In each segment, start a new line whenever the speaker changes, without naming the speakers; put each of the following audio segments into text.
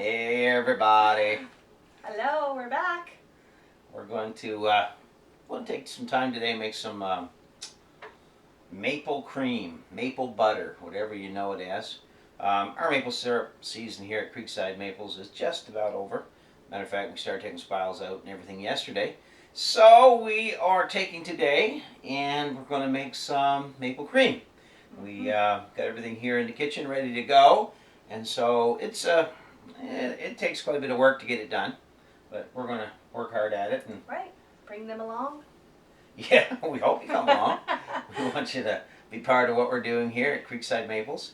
Hey everybody.
Hello, we're back.
We're going to take some time today and make some maple cream, maple butter, whatever you know it as. Our maple syrup season here at Creekside Maples is just about over. Matter of fact, we started taking spiles out and everything yesterday. So we are taking today and we're going to make some maple cream. We got everything here in the kitchen ready to go, and so it takes quite a bit of work to get it done, but we're going to work hard at it. And
Right. Bring them along.
yeah, we hope you come along. We want you to be part of what we're doing here at Creekside Maples.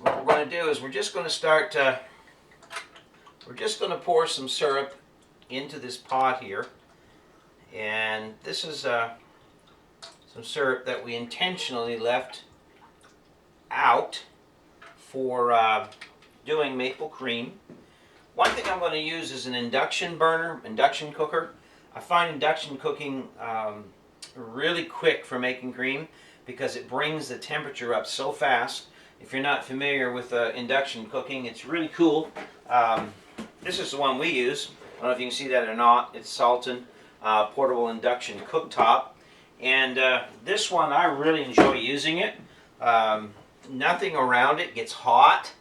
What we're going to do is we're just going to start, we're just going to pour some syrup into this pot here. And this is some syrup that we intentionally left out for doing maple cream. One thing I'm going to use is an induction cooker. I find induction cooking really quick for making cream because it brings the temperature up so fast. If you're not familiar with induction cooking, it's really cool. This is the one we use. I don't know if you can see that or not. It's Salton portable induction cooktop. And this one, I really enjoy using it. Nothing around it gets hot.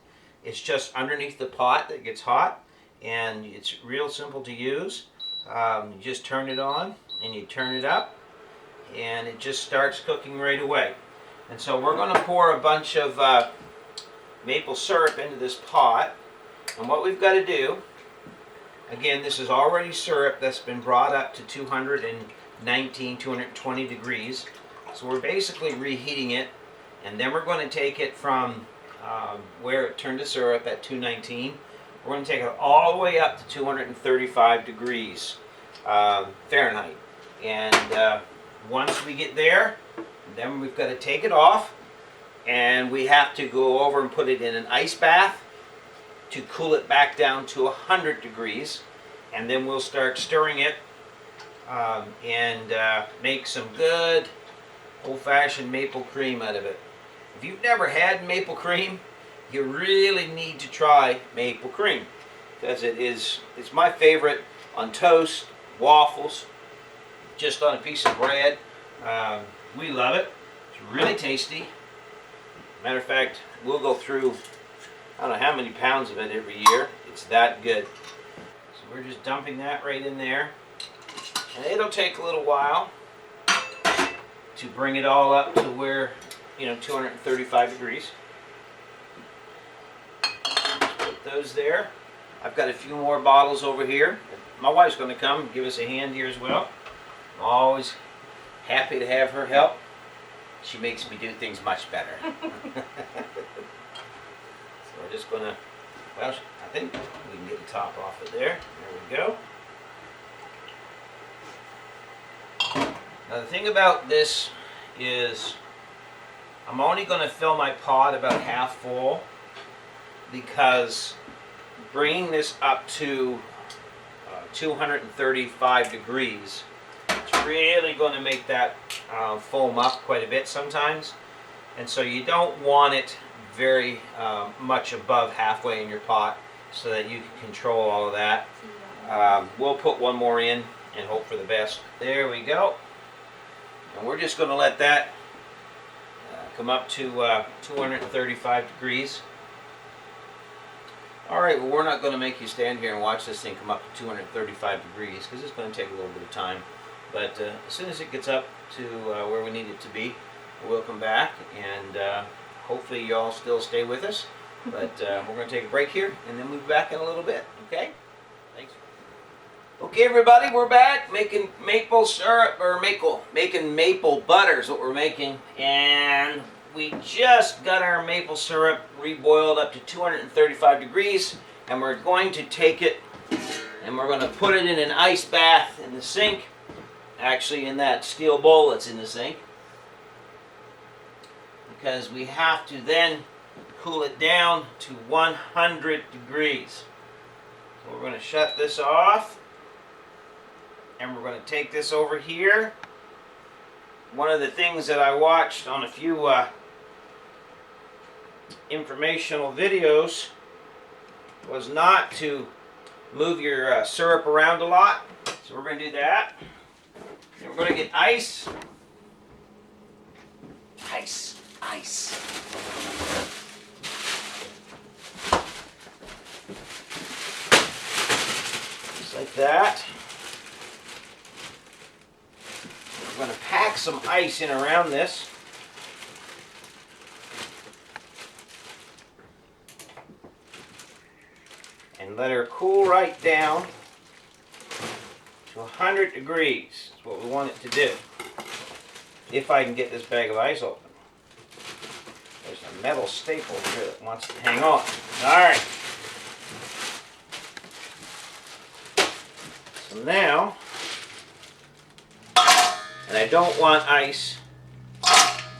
It's just underneath the pot that gets hot. And it's real simple to use. You just turn it on and you turn it up. And it just starts cooking right away. And so we're going to pour a bunch of maple syrup into this pot. And what we've got to do, again, this is already syrup that's been brought up to 219, 220 degrees. So we're basically reheating it. And then we're going to take it from where it turned to syrup at 219. We're going to take it all the way up to 235 degrees Fahrenheit. And once we get there, then we've got to take it off. And we have to go over and put it in an ice bath to cool it back down to 100 degrees. And then we'll start stirring it and make some good old-fashioned maple cream out of it. If you've never had maple cream, you really need to try maple cream because it's my favorite on toast, waffles, just on a piece of bread. We love it. It's really tasty. Matter of fact, we'll go through I don't know how many pounds of it every year. It's that good. So we're just dumping that right in there. And it'll take a little while to bring it all up to where, 235 degrees. Just put those there. I've got a few more bottles over here. My wife's going to come and give us a hand here as well. I'm always happy to have her help. She makes me do things much better. So we're just going to, well, I think we can get the top off of there. There we go. Now the thing about this is I'm only going to fill my pot about half full because bringing this up to 235 degrees, it's really going to make that foam up quite a bit sometimes. And so you don't want it very much above halfway in your pot so that you can control all of that. We'll put one more in and hope for the best. There we go. And we're just going to let that come up to 235 degrees. Alright, well, we're not going to make you stand here and watch this thing come up to 235 degrees because it's going to take a little bit of time. But as soon as it gets up to where we need it to be, we'll come back and hopefully you all still stay with us. But we're going to take a break here and then we'll be back in a little bit. Okay? Thanks. Okay, everybody, we're back making maple syrup, or making maple butter is what we're making. And we just got our maple syrup reboiled up to 235 degrees. And we're going to take it and we're going to put it in an ice bath in the sink. Actually, in that steel bowl that's in the sink. Because we have to then cool it down to 100 degrees. So we're going to shut this off. And we're going to take this over here. One of the things that I watched on a few informational videos was not to move your syrup around a lot. So we're going to do that. And we're going to get ice. Ice. Just like that. We're going to pack some ice in around this. And let her cool right down to 100 degrees. That's what we want it to do. If I can get this bag of ice open. There's a metal staple here that wants to hang on. Alright. So now, and I don't want ice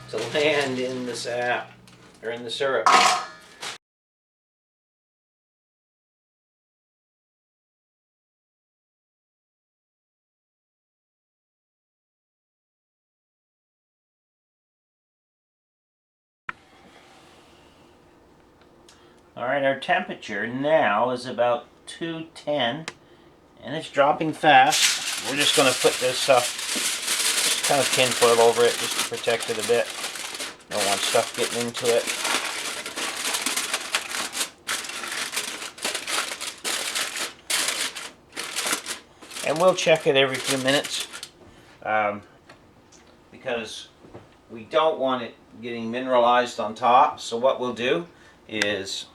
to land in the sap, or in the syrup. Alright, our temperature now is about 210, and it's dropping fast. We're just going to put this just kind of tinfoil over it just to protect it a bit. Don't want stuff getting into it. And we'll check it every few minutes because we don't want it getting mineralized on top. So what we'll do is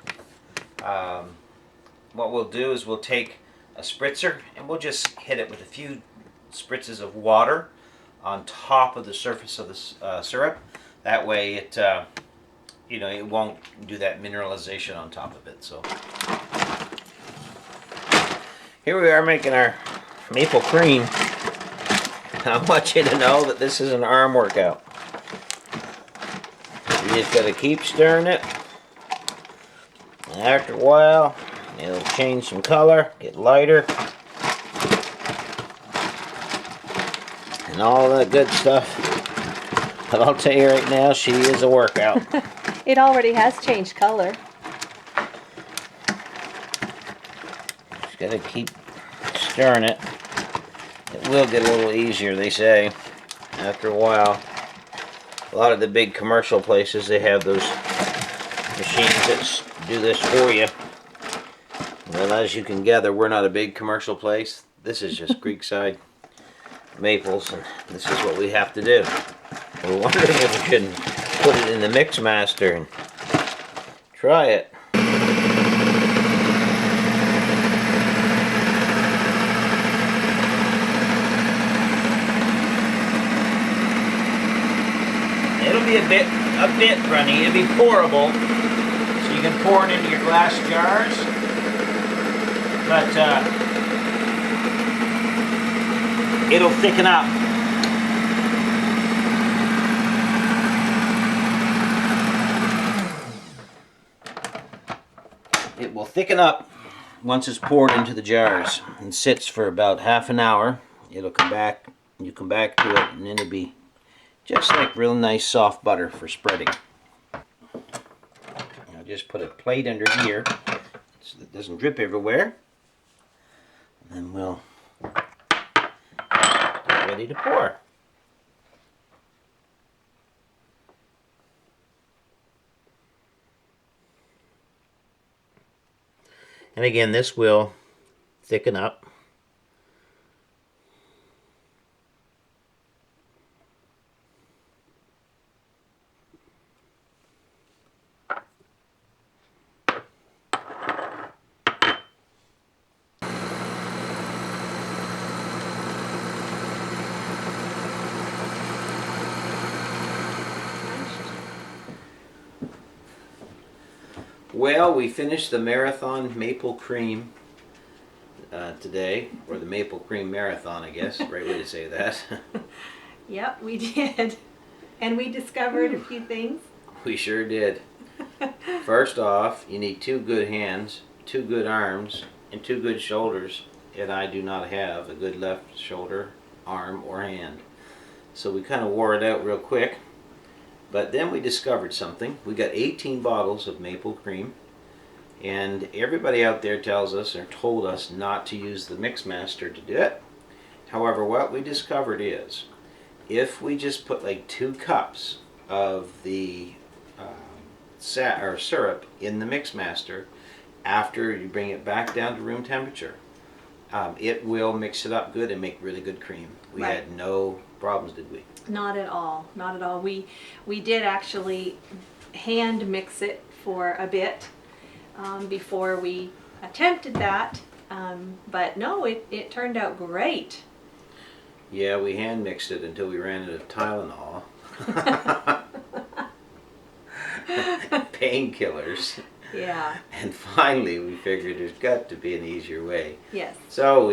we'll take a spritzer and we'll just hit it with a few spritzes of water on top of the surface of the syrup. That way it it won't do that mineralization on top of it. So here we are making our maple cream. I want you to know that this is an arm workout. You just got to keep stirring it. And after a while, it'll change some color, get lighter, and all that good stuff. But I'll tell you right now, she is a workout.
It already has changed color.
Just got to keep stirring it. It will get a little easier, they say, after a while. A lot of the big commercial places, they have those machines that do this for you. Well, as you can gather, we're not a big commercial place. This is just Creekside Maples, and this is what we have to do. We're wondering if we shouldn't put it in the Mix Master and try it. It'll be a bit runny. It'll be pourable, so you can pour it into your glass jars. But it'll thicken up. It will thicken up once it's poured into the jars and sits for about half an hour. It'll come back. You come back to it, and then it'll be just like real nice soft butter for spreading. I'll just put a plate under here so that it doesn't drip everywhere. And then we'll get ready to pour. And again, this will thicken up. Well, we finished the Marathon Maple Cream today, or the Maple Cream Marathon, I guess, right way to say that.
Yep, we did. And we discovered a few things.
We sure did. First off, you need 2 good hands, 2 good arms, and 2 good shoulders, and I do not have a good left shoulder, arm, or hand. So we kind of wore it out real quick. But then we discovered something. We got 18 bottles of maple cream, And everybody out there tells us or told us not to use the Mixmaster to do it. However, what we discovered is if we just put like 2 cups of the syrup in the Mixmaster after you bring it back down to room temperature, it will mix it up good and make really good cream. We
Right.
had no problems, did we?
Not at all. Not at all. We did actually hand mix it for a bit before we attempted that. But no, it turned out great.
Yeah, we hand mixed it until we ran out of Tylenol. Painkillers.
Yeah.
And finally we figured there's got to be an easier way.
Yes.
So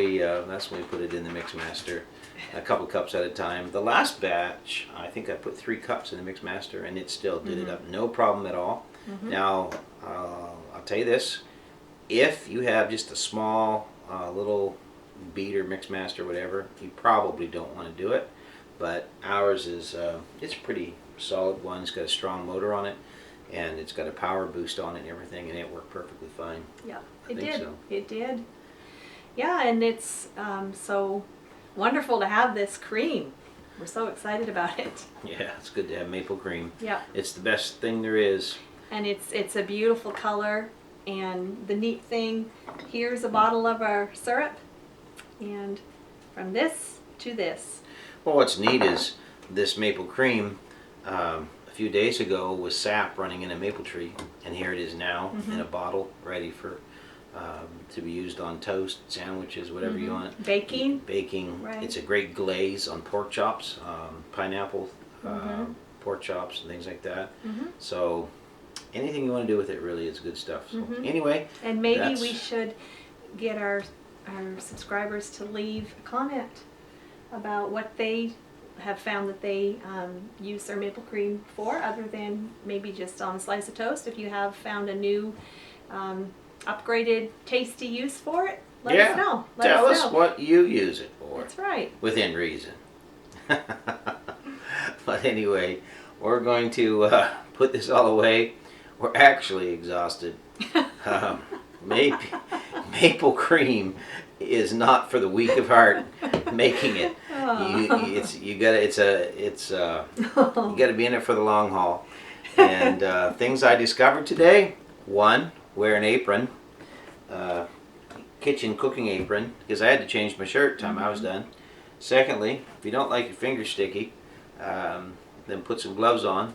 that's when we put it in the Mixmaster, a couple cups at a time. The last batch, I think I put 3 cups in the Mixmaster and it still did it up. No problem at all. Now, I'll tell you this. If you have just a small little beater, Mixmaster, whatever, you probably don't want to do it. But ours is, it's a pretty solid one. It's got a strong motor on it. And it's got a power boost on it and everything, and it worked perfectly fine.
Yeah,
I
it
think
did.
so.
It did. Yeah, and it's so wonderful to have this cream. We're so excited about it.
Yeah, it's good to have maple cream.
Yeah.
It's the best thing there is.
And it's a beautiful color. And the neat thing, here's a bottle of our syrup. And from this to this.
Well, what's neat is this maple cream, a few days ago was sap running in a maple tree, and here it is now in a bottle, ready for to be used on toast, sandwiches, whatever you want.
Baking.
Baking.
Right.
It's a great glaze on pork chops, pineapple pork chops, and things like that. So anything you want to do with it really is good stuff. So anyway,
And maybe
that's-
we should get our subscribers to leave a comment about what they have found that they use their maple cream for, other than maybe just on a slice of toast. If you have found a new upgraded tasty use for it, let us know.
Tell us what you use it for.
That's right.
Within reason. But anyway, we're going to put this all away. We're actually exhausted. Maple cream is not for the weak of heart. Making it, you gotta be in it for the long haul. And things I discovered today: 1, wear an apron, kitchen cooking apron, because I had to change my shirt time I was done. Secondly, if you don't like your fingers sticky, then put some gloves on.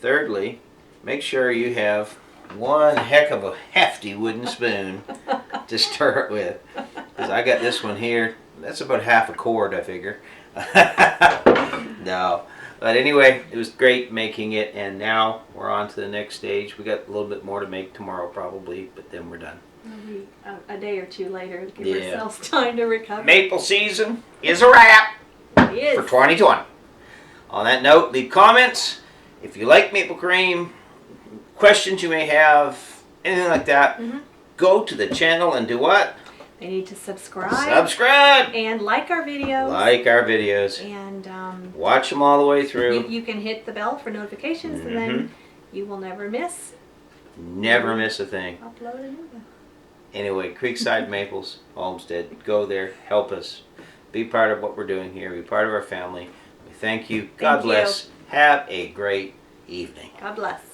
Thirdly, make sure you have one heck of a hefty wooden spoon to stir it with, because I got this one here. That's about half a quart, I figure. No, but anyway, it was great making it, and now we're on to the next stage. We got a little bit more to make tomorrow probably, but then we're done.
Maybe a day or two later, give
Yeah.
ourselves time to recover.
Maple season is a wrap
It is.
for 2020. On that note, leave comments. If you like maple cream, questions you may have, anything like that, go to the channel and do what?
They need to subscribe.
Subscribe!
And like our videos.
Like our videos.
And
Watch them all the way through.
you can hit the bell for notifications, and then you will never miss
Never miss a thing.
upload a new one.
Anyway, Creekside Maples, Olmsted, go there, help us. Be part of what we're doing here. Be part of our family. We thank you. God
Thank you.
bless. Have a great evening.
God bless.